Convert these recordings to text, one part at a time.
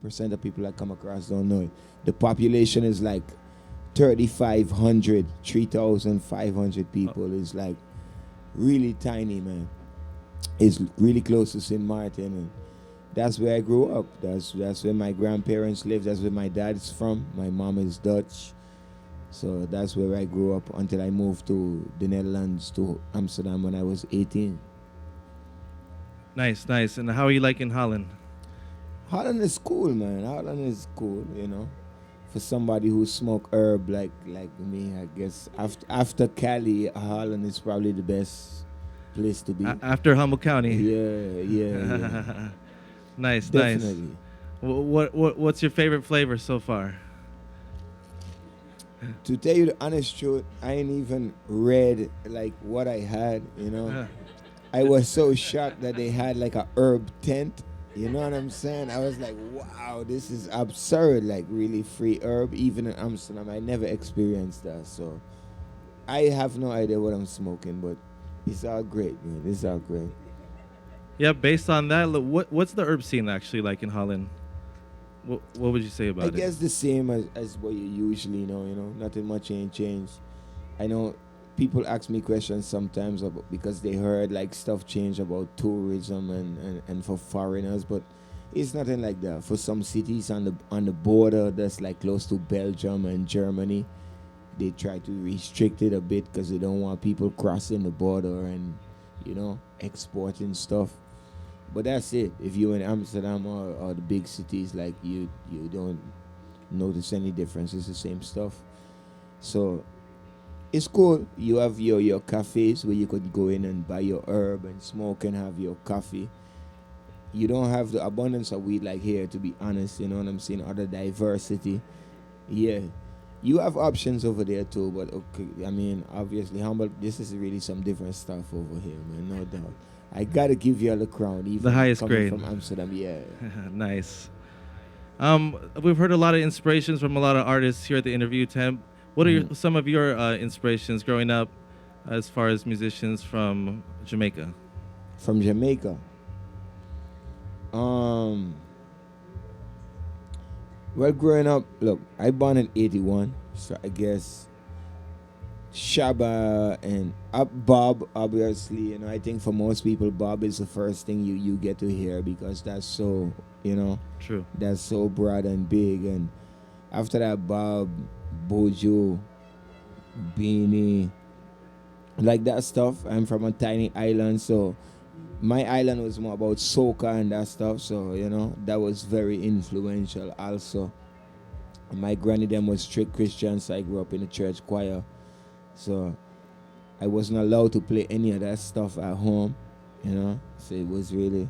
99% of people I come across don't know it. The population is like 3,500, 3,500 people. Is like really tiny, man. It's really close to St. Martin, and that's where I grew up. That's where my grandparents live. That's where my dad's from. My mom is Dutch. So that's where I grew up until I moved to the Netherlands, to Amsterdam, when I was 18. Nice, nice. And how are you liking Holland? Holland is cool, man. Holland is cool, you know. For somebody who smoke herb like me, I guess after Cali, Holland is probably the best place to be. After Humboldt County. Yeah. Nice, Definitely. nice. What's your favorite flavor so far? To tell you the honest truth, I ain't even read like what I had, you know. I was so shocked that they had like a herb tent. You know what I'm saying? I was like, wow, this is absurd. Like really free herb, even in Amsterdam. I never experienced that. So I have no idea what I'm smoking, but it's all great, man. It's all great. Yeah, based on that, what's the herb scene actually like in Holland? What would you say about I it? guess the same as what you usually know, you know. Nothing much ain't changed. I know people ask me questions sometimes about, because they heard like stuff change about tourism and for foreigners, but it's nothing like that. For some cities on the border that's like close to Belgium and Germany, they try to restrict it a bit because they don't want people crossing the border and, you know, exporting stuff. But that's it. If you're in Amsterdam or the big cities, like you don't notice any difference. It's the same stuff. So it's cool. You have your cafes where you could go in and buy your herb and smoke and have your coffee. You don't have the abundance of weed like here, to be honest. You know what I'm saying? Other diversity. Yeah. You have options over there too, but okay, I mean, obviously, Humboldt, this is really some different stuff over here, man, no doubt. I gotta give you all the crown, even The highest coming grade. from Amsterdam, yeah. Nice. We've heard a lot of inspirations from a lot of artists here at the interview, Temp. What are some of your inspirations growing up as far as musicians from Jamaica? From Jamaica. Well, growing up, look, I born in 81, so I guess Shabba and Bob, obviously, you know, I think for most people, Bob is the first thing you get to hear because that's so, you know, True. that's so broad and big. And after that, Bob, Bojo, Beanie, like that stuff. I'm from a tiny island, so my island was more about soca and that stuff, so, you know, that was very influential also. My granny them was strict Christian, so I grew up in the church choir. So I wasn't allowed to play any of that stuff at home, you know. So it was really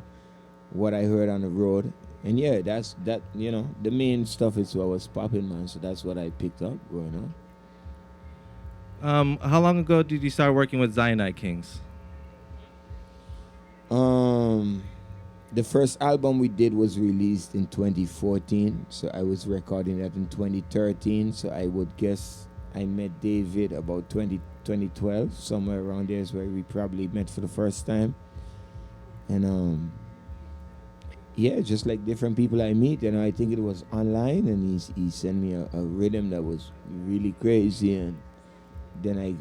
what I heard on the road. And yeah, that's that, you know, the main stuff is what was popping, man. So that's what I picked up growing up. How long ago did you start working with Zionite Kings? The first album we did was released in 2014, so I was recording that in 2013. So I would guess I met David about 2012, somewhere around there is where we probably met for the first time. And yeah, just like different people I meet, you know, I think it was online, and he sent me a rhythm that was really crazy, and then I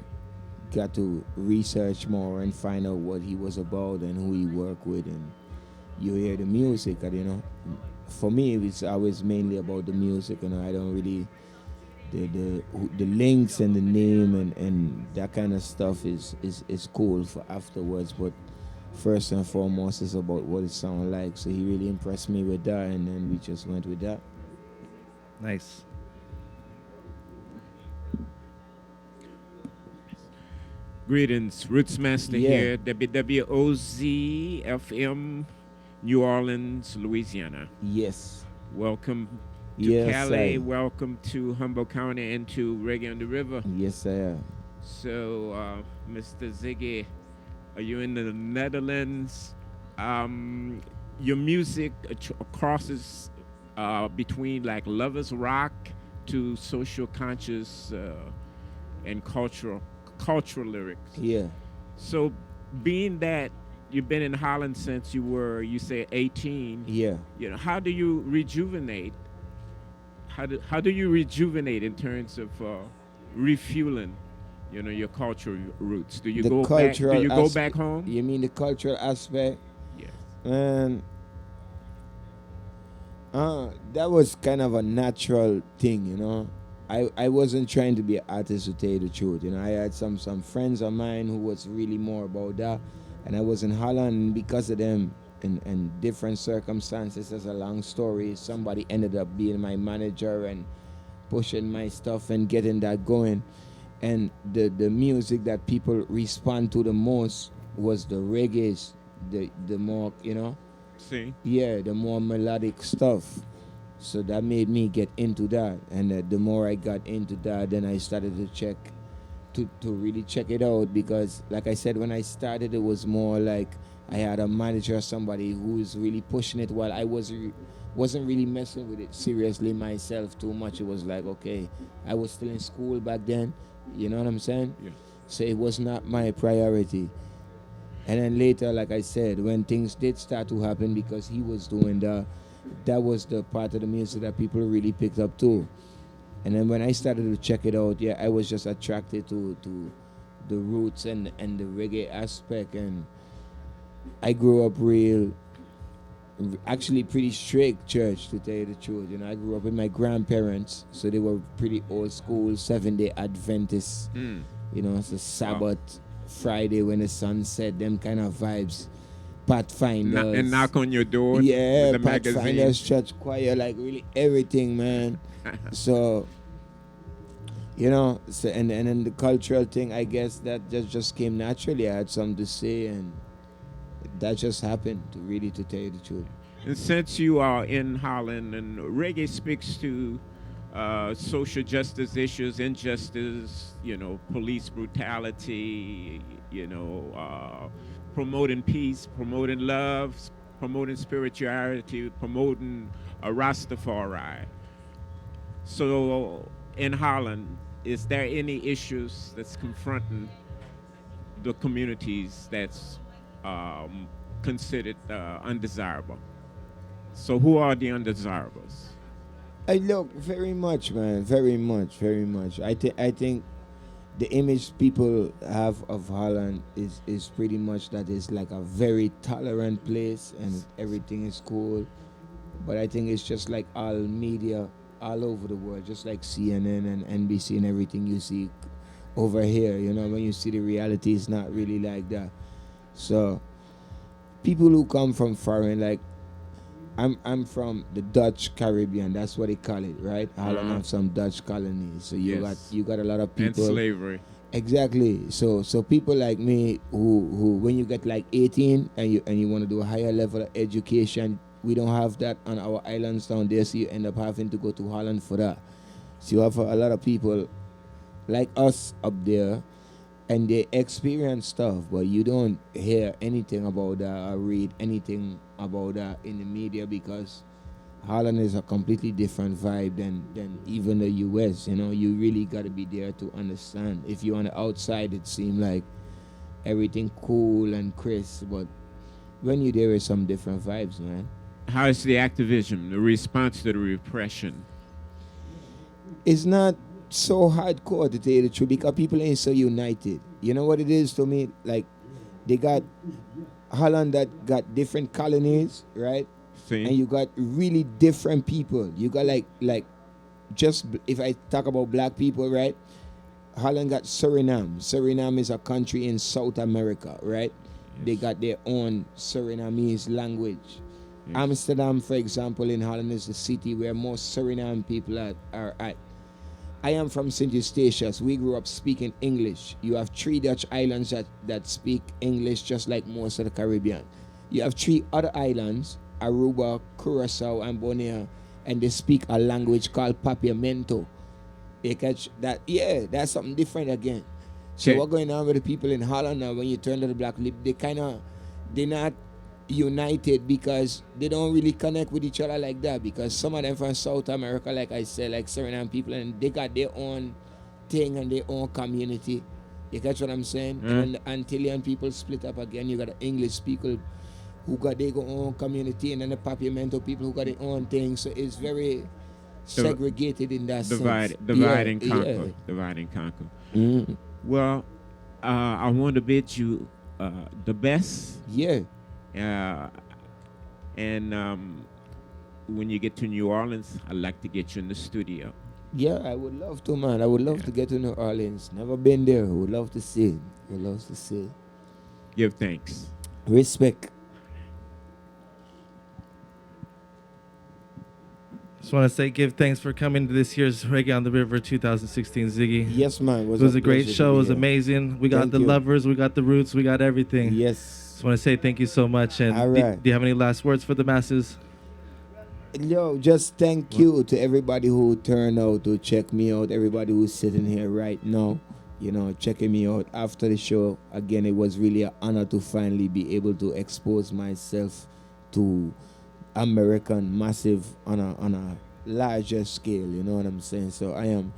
got to research more and find out what he was about and who he worked with, and you hear the music, and, you know, for me it's always mainly about the music, and I don't really the links and the name and that kind of stuff is cool for afterwards, but first and foremost it's about what it sounds like. So he really impressed me with that, and then we just went with that. Nice. Greetings, Rootsmaster Yeah. here, WWOZ FM, New Orleans, Louisiana. Yes. Welcome to Yes, Cali, I- welcome to Humboldt County and to Reggae on the River. Yes, sir. So, Mr. ZIGGI, are you in the Netherlands? Your music crosses between like lovers rock to social conscious and cultural lyrics. Yeah. So, being that you've been in Holland since you say 18. Yeah. You know, how do you rejuvenate? How do you rejuvenate in terms of refueling? You know, your cultural roots. Do you The go back? Do cultural you go back home? You mean the cultural aspect? Yes. And that was kind of a natural thing, you know. I wasn't trying to be an artist, to tell you the truth. You know, I had some friends of mine who was really more about that, and I was in Holland, and because of them and different circumstances. That's a long story. Somebody ended up being my manager and pushing my stuff and getting that going. And the music that people respond to the most was the reggae, the more, you know. See? Yeah, the more melodic stuff. So that made me get into that. And the more I got into that, then I started to check, to really check it out. Because, like I said, when I started, it was more like I had a manager or somebody who was really pushing it, while I wasn't really messing with it seriously myself too much. It was like, okay, I was still in school back then. You know what I'm saying? Yeah. So it was not my priority. And then later, like I said, when things did start to happen, because he was doing that was the part of the music that people really picked up too. And then when I started to check it out, yeah, I was just attracted to the roots and the reggae aspect. And I grew up actually pretty strict church, to tell you the truth. You know, I grew up with my grandparents, so they were pretty old school, 7-day Adventists. You know, it's a Sabbath, Friday when the sun set, them kind of vibes. Pathfinders. And knock on your door. Yeah, with the Pathfinders, magazine. church choir, like really everything, man. So, you know, so, and then the cultural thing, I guess that just came naturally. I had something to say, and that just happened, to tell you the truth. And since you are in Holland, and reggae speaks to social justice issues, injustice, you know, police brutality, you know, promoting peace, promoting love, promoting spirituality, promoting a Rastafari. So in Holland, is there any issues that's confronting the communities that's considered undesirable? So who are the undesirables? I look very much, man, very much. I think the image people have of Holland is pretty much that it's like a very tolerant place and everything is cool. But I think it's just like all media all over the world, just like CNN and NBC and everything you see over here. You know, when you see the reality, it's not really like that. So people who come from foreign, like I'm from the Dutch Caribbean. That's what they call it, right? Holland have some Dutch colonies. So you got a lot of people. And slavery. Exactly. So people like me who when you get like 18 and you want to do a higher level of education, we don't have that on our islands down there. So you end up having to go to Holland for that. So you have a lot of people like us up there, and they experience stuff, but you don't hear anything about that or read anything about that in the media, because Holland is a completely different vibe than even the US. You know, you really got to be there to understand. If you're on the outside, it seems like everything cool and crisp, but when you're there, is some different vibes, man. How is the activism, the response to the repression? It's not so hardcore, to tell you the truth, because people ain't so united. You know what it is to me? Like, they got Holland that got different colonies, right? See? And you got really different people. You got like just, if I talk about black people, right? Holland got Suriname. Suriname is a country in South America, right? Yes. They got their own Surinamese language. Yes. Amsterdam, for example, in Holland is the city where most Suriname people are at. I am from St. Eustatius. We grew up speaking English. You have 3 Dutch islands that speak English just like most of the Caribbean. You have 3 other islands, Aruba, Curacao, and Bonaire, and they speak a language called Papiamento. You catch that? Yeah, that's something different again. So Okay. what's going on with the people in Holland now, when you turn to the black lip, they're not united, because they don't really connect with each other like that, because some of them from South America, like I said, like Suriname people, and they got their own thing and their own community. You catch what I'm saying? And then the Antillean people split up again. You got the English people who got their own community, and then the Papiamento people who got their own thing. So it's very segregated in that sense. Divide and conquer. Divide and conquer. Mm. Well, I want to bid you the best. Yeah. And when you get to New Orleans, I'd like to get you in the studio. Yeah, I would love to, man. I would love to get to New Orleans. Never been there. Would love to see it. Would love to see it. Give thanks. Respect. Just want to say, give thanks for coming to this year's Reggae on the River 2016 Ziggy. Yes, man. It was a great show. It was amazing. We got Thank the you. lovers. We got the roots. We got everything. Yes. Just want to say thank you so much. And All right. do you have any last words for the masses? Yo, just thank you to everybody who turned out to check me out, everybody who's sitting here right now, you know, checking me out after the show. Again, it was really an honor to finally be able to expose myself to American massive on a larger scale, you know what I'm saying? So I am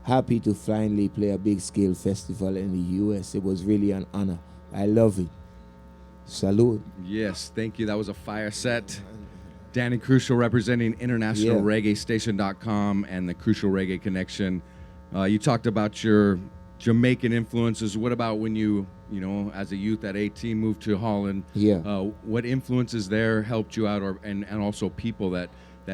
happy to finally play a big scale festival in the US. It was really an honor. I love it. Salute. Yes, thank you. That was a fire set. Danny Crucial representing internationalreggaestation.com and the Crucial Reggae Connection. You talked about your Jamaican influences. What about when you know, as a youth at 18, moved to Holland? Yeah. What influences there helped you out, and also people that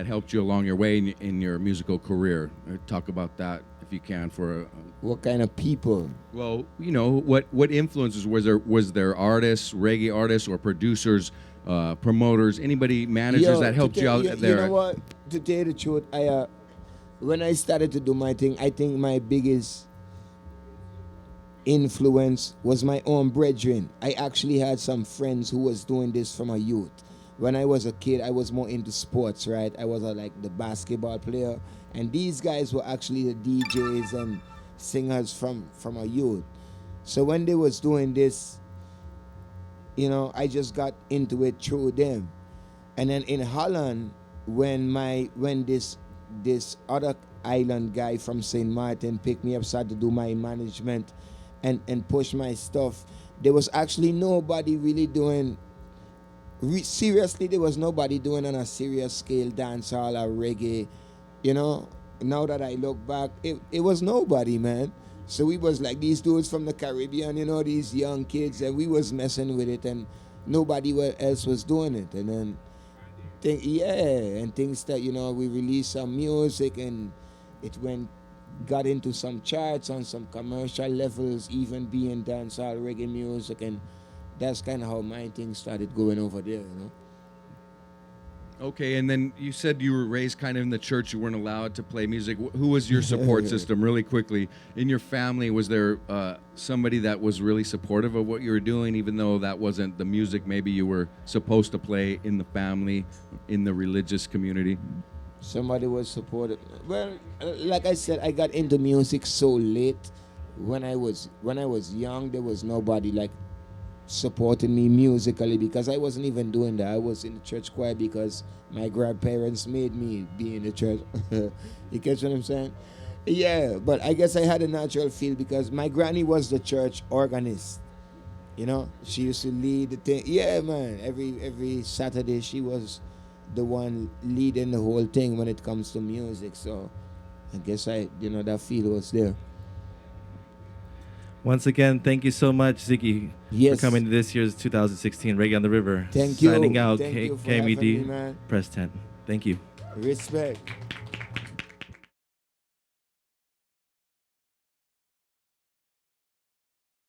helped you along your way in your musical career? Talk about that if you can for What kind of people? well, you know, what influences was there artists, reggae artists or producers, promoters, anybody, managers that helped you out there? You know what? To tell you the truth, I when I started to do my thing, I think my biggest influence was my own brethren. I actually had some friends who was doing this from a youth. When I was a kid, I was more into sports, right? I was like the basketball player, and these guys were actually the DJs and singers from a youth. So when they was doing this, you know, I just got into it through them. And then in Holland, when this other island guy from St. Martin picked me up, started to do my management and push my stuff, there was actually nobody really doing, seriously, there was nobody doing on a serious scale dancehall or reggae, you know. Now that I look back, it was nobody, man. So we was like these dudes from the Caribbean, you know, these young kids, and we was messing with it, and nobody else was doing it. And then, things that, you know, we released some music, and it got into some charts on some commercial levels, even being dancehall reggae music, and that's kind of how my thing started going over there, you know. Okay, and then you said you were raised kind of in the church. You weren't allowed to play music. Who was your support system, really quickly? In your family, was there somebody that was really supportive of what you were doing, even though that wasn't the music maybe you were supposed to play in the family, in the religious community? Somebody was supportive. Well, like I said, I got into music so late. When I was young, there was nobody like supporting me musically, because I wasn't even doing that. I was in the church choir because my grandparents made me be in the church. You catch what I'm saying? Yeah, but I guess I had a natural feel because my granny was the church organist. You know, she used to lead the thing. Yeah, man. Every Saturday she was the one leading the whole thing when it comes to music. So I guess that feel was there. Once again, thank you so much, Ziggy, Yes. for coming to this year's 2016 Reggae on the River. Thank you. Signing out, Thank you for having KMUD, me, man. Press 10. Thank you. Respect.